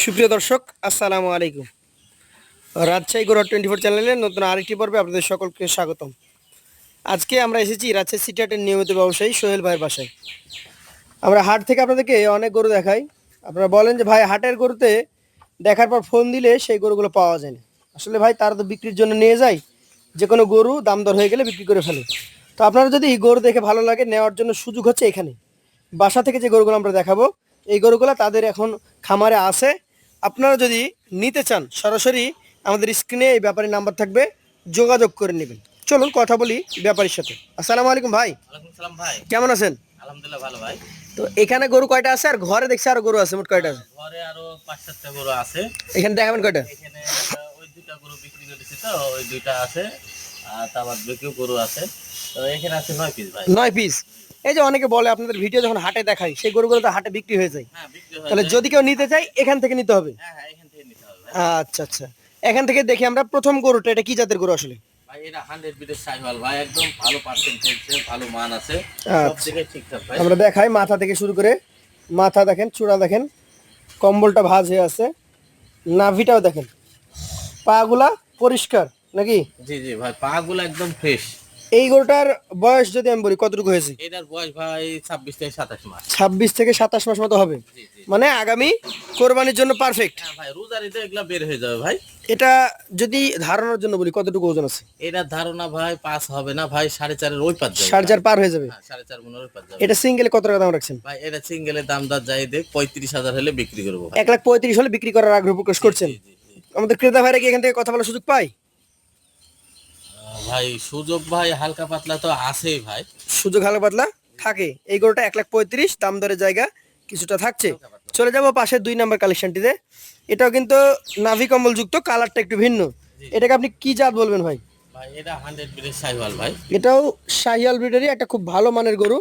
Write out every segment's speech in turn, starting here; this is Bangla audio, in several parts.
সুপ্রিয় দর্শক, আসসালামু আলাইকুম। রাজশাহী গোড়া 24 চ্যানেলের নতুন আরেকটি পর্বে আপনাদের সকলকে স্বাগতম। আজকে আমরা এসেছি রাজশাহী সিটি হাটের নিয়মিত ব্যবসায়ী সোহেল ভাইয়ের বাসায়। আমরা হাট থেকে আপনাদেরকে অনেক গরু দেখাই। আপনারা বলেন যে ভাই হাটের গরুতে দেখার পর ফোন দিলে সেই গরুগুলো পাওয়া যায় না। আসলে ভাই তারা তো বিক্রির জন্য নিয়ে যায়, যে কোনো গরু দাম দর হয়ে গেলে বিক্রি করে ফেলে। তো আপনারা যদি গরু দেখে ভালো লাগে, নেওয়ার জন্য সুযোগ হচ্ছে এখানে। বাসা থেকে যে গরুগুলো আমরা দেখাবো, এই গরুগুলো তাদের এখন খামারে আছে। আপনারা যদি নিতে চান সরাসরি আমাদের স্ক্রিনে এই ব্যাপারী নাম্বার থাকবে, যোগাযোগ করে নেবেন। চলুন কথা বলি ব্যাপারীর সাথে। আসসালামু আলাইকুম ভাই। ওয়ালাইকুম সালাম ভাই। কেমন আছেন? আলহামদুলিল্লাহ ভালো ভাই। তো এখানে গরু কয়টা আছে, আর ঘরে দেখছি আরো গরু আছে? মোট কয়টা আছে ঘরে আরো 5-7টা গরু আছে। এখানে? দেখাবেন কয়টা? এখানে ওই দুইটা গরু বিক্রি করেছি, তো ওই দুইটা আছে। আর তারপর বিক্রিও গরু আছে। তো এখানে আছে 9 পিস ভাই। 9 পিস। এই যে অনেকে বলে আপনাদের ভিডিও যখন হাটে দেখাই, সেই গরুগুলো তো হাটে বিক্রি হয়ে যায়। হ্যাঁ, বিক্রি হয়ে তাহলে যায়। যদি কেউ নিতে চায় এখান থেকে নিতে হবে? হ্যাঁ হ্যাঁ, এখান থেকে নিতে হবে ভাই। আচ্ছা আচ্ছা, এখান থেকে দেখি আমরা প্রথম গরুটা, এটা কি জাতের গরু আসলে? ভাই এটা 100 বিটের শাহিওয়াল ভাই, একদম ভালো পার্সেন্টেজ, ভালো মান আছে। সব আচ্ছা, দিকে ঠিকঠাক ভাই। আমরা দেখাই মাথা থেকে শুরু করে। মাথা দেখেন, চূড়া দেখেন, কম্বলটা ভাঁজ হয়ে আছে, নাভিটাও দেখেন, পাগুলা পরিষ্কার নাকি? জি জি ভাই, পা গুলো একদম ফ্রেশ। এই গরুটার বয়স যদি আমি বলি কতটুকু হয়েছে? এটার বয়স ভাই 26 থেকে 27 মাস। 26 থেকে 27 মাস মতো হবে। জি জি। মানে আগামী কোরবানির জন্য পারফেক্ট। হ্যাঁ ভাই, রোজারিতে এগুলা বের হয়ে যাবে ভাই। এটা যদি ধারণার জন্য বলি কতটুকু ওজন আছে? এটার ধারণা ভাই 5 হবে না ভাই, 4.5 ওই পার যাবে। 4.5 পার হয়ে যাবে। হ্যাঁ, 4.5 মনের ওই পার যাবে। এটা সিঙ্গেলে কত টাকা দাম রাখছেন? ভাই এটা সিঙ্গেলের দাম দর যাই দেখ 35,000 হলে বিক্রি করবো ভাই। 1,35,000 হলে বিক্রি করার আগ্রহ প্রকাশ করছেন। জি, জি, জি। আমাদের ক্রেতা ভাইরা কি এখান থেকে কথা বলার সুযোগ পায়? ভাই সুযোগ ভাই হালকা পাতলা তো আছেই ভাই। সুযোগ হালকা পাতলা থাকে। এই গরুটা 1,35,000, দাম দরের জায়গা কিছুটা থাকছে। হালকা পাতলা। চলে যাব পাশের 2 নাম্বার কালেকশনটিতে। এটাও কিন্তু নাভি কম্বল যুক্ত, কালারটা একটু ভিন্ন। জি। এটাকে আপনি কি জাত বলবেন ভাই? ভাই এটা 100 বিটের শাহিওয়াল ভাই। এটাও শাহিয়াল ব্রিডেরই একটা খুব ভালো মানের গরু।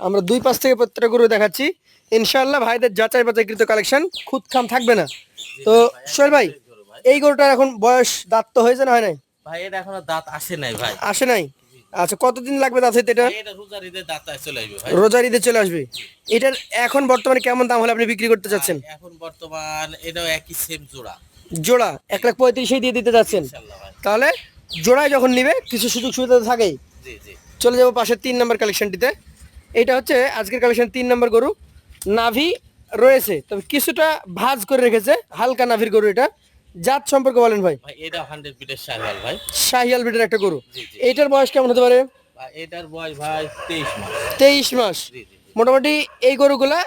আমরা দুই পাশ থেকে প্রত্যেকটা গরু দেখাচ্ছি। ইনশাআল্লাহ ভাইদের যাচাই বাছাইকৃত কালেকশন, খুদ খাম থাকবে না। জি তো ভাই, সোহেল ভাই, একদম গরু ভাই। এই গরুটার এখন বয়স, দাঁত তো হয়েছে না হয় নাই? ভাই এটা এখনো দাঁত আসে নাই ভাই। আসে নাই? আচ্ছা, কতদিন লাগবে দাঁত হইতে এটা? ভাই এটা রোজারিতে দাঁত চলে আসবে ভাই। রোজার ঈদে চলে আসবে। এটার এখন বর্তমানে কেমন দাম হলে আপনি বিক্রি করতে ভাই, চাচ্ছেন? এখন বর্তমান এটাও একই সেম জোড়া। জোড়া 1,35,000 দিয়ে দিতে যাচ্ছেন। ইনশাআল্লাহ ভাই। তাহলে জোড়ায় যখন নিবে কিছু সুযোগ সুবিধা তো থাকেই। জি জি। চলে যাবো পাশের 3 নাম্বার কালেকশনটিতে। এটা হচ্ছে আজকের কালেকশন 3 নাম্বার গরু। নাভি রয়েছে, তবে কিছুটা ভাঁজ করে রেখেছে, হালকা নাভির গরু এটা। জাত সম্পর্কে বলেন ভাই। ভাই এটা 100 বিটের শাহিওয়াল ভাই। শাহিয়াল ব্রিডের একটা গরু। জি জি। এইটার বয়স কেমন হতে পারে? ভাই এটার বয়স ভাই 23 মাস। 23 মাস। জি জি। মোটামুটি এই গরুগুলা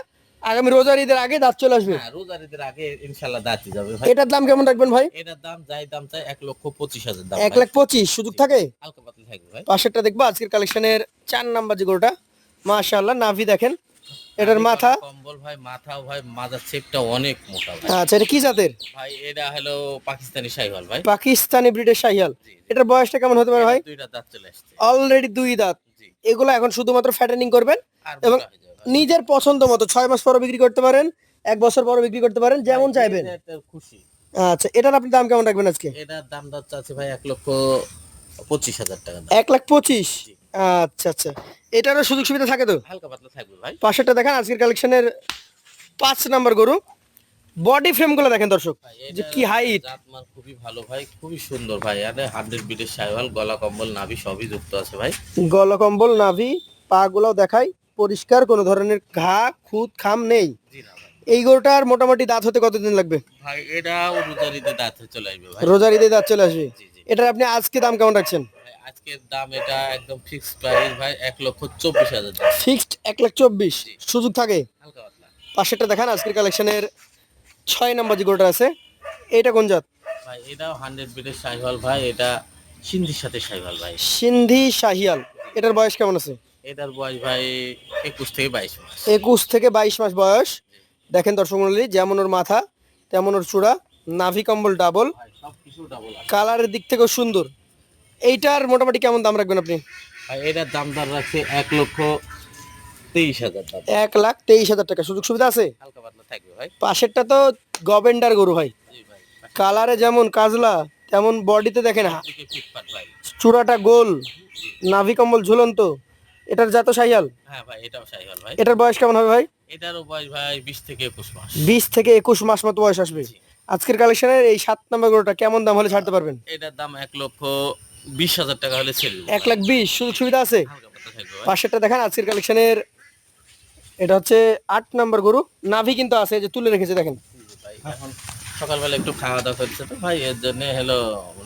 আগামী রোজার ঈদের আগে দাঁত চলে আসবে। হ্যাঁ, রোজারিদের আগে ইনশাআল্লাহ দাঁতই যাবে ভাই। এটার দাম কেমন রাখবেন ভাই? এটার দাম দাম চাই 1,25,000 দাম ভাই। 1,25,000 সুযোগ থাকে? হালকা পাতলা থাকবে ভাই। পাশেরটা দেখবো আজকের কালেকশনের 4 নাম্বার যে গরুটা। মাশাআল্লাহ, নাভি দেখেন, এটার আমি মাথা। গলা কম্বল ভাই, মাথাও ভাই, মাজার শেপটা অনেক মোটা ভাই। আচ্ছা, এটা কি জাতের? ভাই এটা হলো পাকিস্তানি শাহিওয়াল ভাই। পাকিস্তানি ব্রিডের শাহিয়াল। জি জি। এটার বয়সটা কেমন হতে পারে ভাই? এটার দুইটা দাঁত চলে আসছে। অলরেডি 2 দাঁত। জি। এগুলো এখন শুধুমাত্র ফ্যাটেনিং করবেন আর এবং মোটা হয়ে যাবে ভাই। নিজের পছন্দ মতো 6 মাস পরও বিক্রি করতে পারেন, 1 বছর পরও বিক্রি করতে পারেন, যেমন ভাই, চাইবেন। এটা একটা খুশি। আচ্ছা, এটার আপনি দাম কেমন রাখবেন আজকে? এটার দাম দর চাচ্ছে ভাই 1,25,000 টাকা দাম। 1,25,000। জি। আচ্ছা আচ্ছা, এটারও সুযোগ সুবিধা থাকে তো? হালকা পাতলা থাকবে ভাই। পাশেরটা দেখেন আজকের কালেকশনের 5 নাম্বার গরু। বডি ফ্রেমগুলো দেখেন দর্শক, ভাই যে এটা কি হাইট। জাতমান খুবই ভালো ভাই, খুবই সুন্দর ভাই। এটা 100 বিটের শাহিওয়াল, গলা কম্বল নাভি সবই যুক্ত আছে ভাই। গলা কম্বল, নাভি, পা গুলাও দেখাই পরিষ্কার, কোনো ধরনের ঘা খুঁত খাম নেই। জি না ভাই। এই গরুটার মোটামুটি দাঁত হতে কতদিন লাগবে? ভাই এটাও রোজারিতে দাঁতে চলে আসবে ভাই। রোজার ঈদে দাঁত চলে আসবে। জি জি। এটার আপনি আজকে দাম কেমন রাখছেন? ভাই আজকের দাম এটা একদম ফিক্সড প্রাইস ভাই, 1,24,000 দাম। ফিক্সড 1,24,000, জি। সুযোগ থাকে। হালকা পাতলা। পাশেরটা দেখান আজকের কালেকশনের 6 নাম্বার যে গরুটা আছে, এটা কোন জাত? ভাই এটাও 100 বিটের শাহিওয়াল ভাই, এটা সিন্ধির সাথে শাহিওয়াল ভাই। সিন্ধি শাহিয়াল। এটার বয়স কেমন আছে? এটার বয়স ভাই 21 থেকে 22 মাস। 21 থেকে 22 মাস বয়স। দেখেন দর্শক মণ্ডলী, যেমন ওর মাথা তেমন ওর চূড়া, নাভি কম্বল ডাবল, ভাই সব কিছু ডাবল আছে। কালারের দিক থেকেও সুন্দর। এইটার মোটামুটি কেমন দাম রাখবেন আপনি? ভাই এটার দাম দর রাখছে 1,23,000 দাম। 1,23,000 টাকা, সুযোগ সুবিধা আছে। হালকা পাতলা থাকবে ভাই। পাশেরটা তো গবেন্ডার গরু ভাই, জি ভাই। কালারে যেমন কাজলা তেমন বডিতে দেখেন দিকে ফিটফাট ভাই। চূড়াটা গোল, জি। নাভি কম্বল ঝুলন্ত, এটার জাত শাহিয়াল। হ্যাঁ ভাই, এটাও শাহিওয়াল ভাই। এটার বয়স কেমন হবে ভাই? এটারও বয়স ভাই 20 থেকে 21 মাস। 20 থেকে 21 মাস মতো বয়স আসবে। জি। আজকের কালেকশনের এই 7 নম্বর গরুটা কেমন দাম হলে ছাড়তে পারবেন? এটার দাম 1,20,000 টাকা হলে ছেড়ে দেবো 1,20,000 সুযোগ সুবিধা আছে? হালকা পাতলা থাকবে ভাই। পাশেরটা দেখেন আজকের কালেকশনের, এটা হচ্ছে 8 নম্বর গরু। নাভি কিন্তু আছে, এই যে তুলে রেখেছে দেখেন। জি ভাই, এখন সকালবেলা একটু খাওয়া দাওয়া করছে তো ভাই, এর জন্য হলো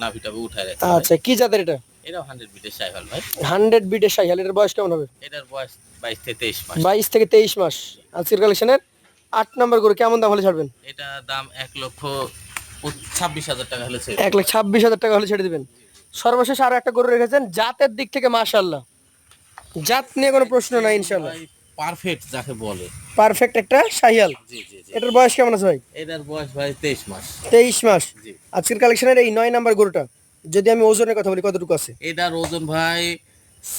নাভিটাকে উঠায় রাখছে ভাই। আচ্ছা, কি জাতের এটা? এটাও 100 বিটের শাহিওয়াল ভাই। 100 বিটের শাহিয়াল। এটার বয়স কেমন হবে? এটার বয়স 22 থেকে 23 মাস। 22 থেকে 23 মাস। আজকের কালেকশনের 8 নম্বর গরু কেমন দাম হলে ছাড়বেন? এটা দাম 1,26,000 টাকা হলে ছেড়ে দেবো। 1,26,000 টাকা হলে ছেড়ে দিবেন। সর্বশেষ আরো একটা গরু রেখেছেন, জাতের দিক থেকে মাশাআল্লাহ, জাত নিয়ে কোনো প্রশ্ন নাই ইনশাআল্লাহ। ভাই পারফেক্ট যাকে বলে। পারফেক্ট একটা শাহিয়াল। জি জি জি। এটার বয়স কেমন আছে ভাই? এটার বয়স ভাই 23 মাস। 23 মাস। জি। আজকের কালেকশনের এই 9 নাম্বার গরুটা যদি আমি ওজনের কথা বলি, কতটুকু আছে? এটার ওজন ভাই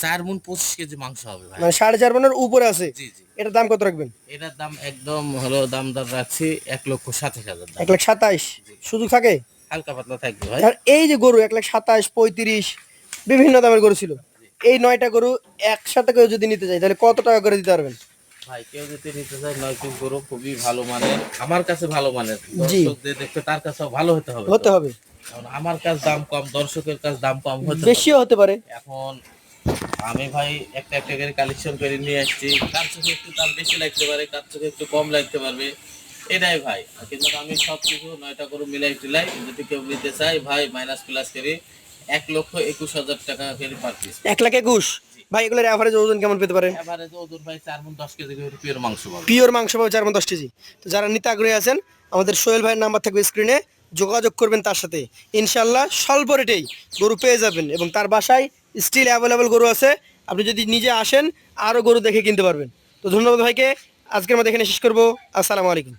4 মণ 25 কেজি মাংস হবে ভাই। মানে 4.5 মনের উপরে আছে। জি জি। এটার দাম কত রাখবেন? এটার দাম একদম হলো দাম দর রাখছি 1,27,000 দাম। 1,27,000 সুযোগ থাকে? হালকা পাতলা থাকবে ভাই। আর এই যে গরু 1,27,000, 35 বিভিন্ন দামের গরু ছিল, এই 9টা গরু একসাথে কেউ যদি নিতে চাই তাহলে কত টাকা করে দিতে পারবেন? ভাই কেউ যদি নিতে চায় 9 পিস গরু খুবই ভালো মানের, আমার কাছে ভালো মানের, জি। দর্শক যে দেখবে তার কাছেও ভালো হতে হবে। হতে হবে। কারণ আমার কাছে দাম কম, দর্শকের কাছে দাম কম হতে হবে। বেশিও হতে পারে। এখন আমি ভাই একটা একটা করে কালেকশন করে নিয়ে আসছি, কার চোখে একটু দাম বেশি লাগতে পারে, কার চোখে একটু কম লাগতে পারবে, এটাই ভাই। কিন্তু আমি সব কিছু 9টা করে মিলাই টিলাই, যদি কেউ নিতে চাই ভাই মাইনাস প্লাস করে 1,21,000 টাকা করে পার পিস। 1,21,000। ভাই এগুলোর অ্যাভারেজ ওজন কেমন পেতে পারে? এভারেজ ওজন ভাই 4 মণ 10 কেজি করে পিওর মাংস পাবে। পিওর মাংস পাবে 4-10 কেজি। তো যারা নিতে আগ্রহী আছেন, আমাদের সোহেল ভাইয়ের নাম্বার থাকবে স্ক্রিনে, যোগাযোগ করবেন তার সাথে, ইনশাল্লাহ স্বল্প রেটেই গরু পেয়ে যাবেন। এবং তার বাসায় স্টিল অ্যাভেলেবল গরু আছে, আপনি যদি নিজে আসেন আরও গরু দেখে কিনতে পারবেন। তো ধন্যবাদ ভাইকে, আজকের মধ্যে এখানে শেষ করবো। আসসালামু আলাইকুম।